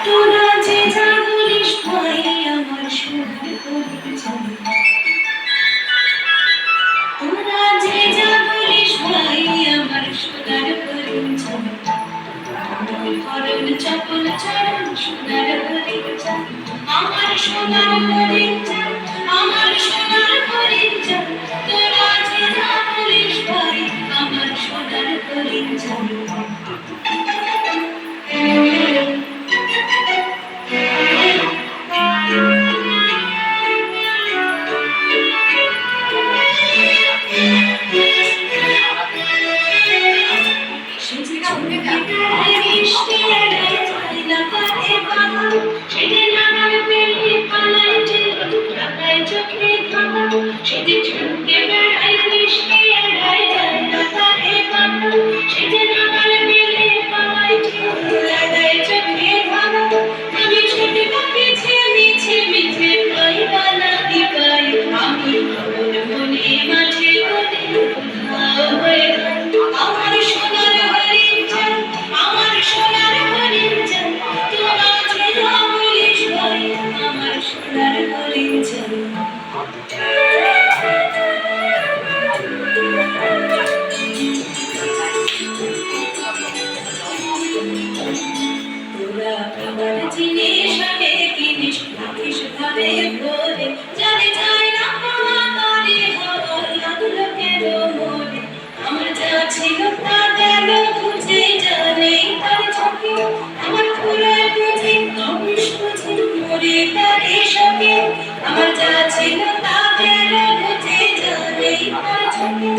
তোরা যে যা বলিস ভাই আমার সোনার পরিচয়, তোরা যে যা বলিস ভাই আমার সোনার পরিচয়, হরণ চপল চরণ সোনার পরিচয়, আমার সোনার পরিচয়, আমার সোনার পরিচয়, তোরা যে যা বলিস ভাই আমার সোনার পরিচয়। আমার যা ছিল তা গেল বুঝে জানেই তার ছবি,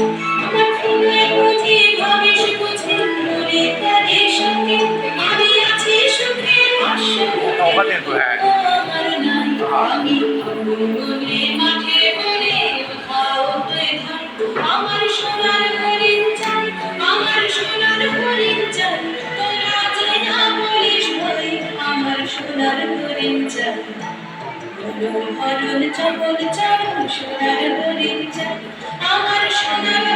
আমার ফুলে বুঝি ভবিষ বুঝি মরে তারে সঙ্গে, আমি আছি সুখে আমার নাই, আমি মনে মাঠে বলে কোথাও বেধান, আমার সোনার হরিণ চাই, আমার সোনার হরিণ চাই, তোরা যে না বলিস ভাই আমার সোনার হরিণ চাই। হরণ চপল চরণ সোনার হরিণ চাই, আমার সোনার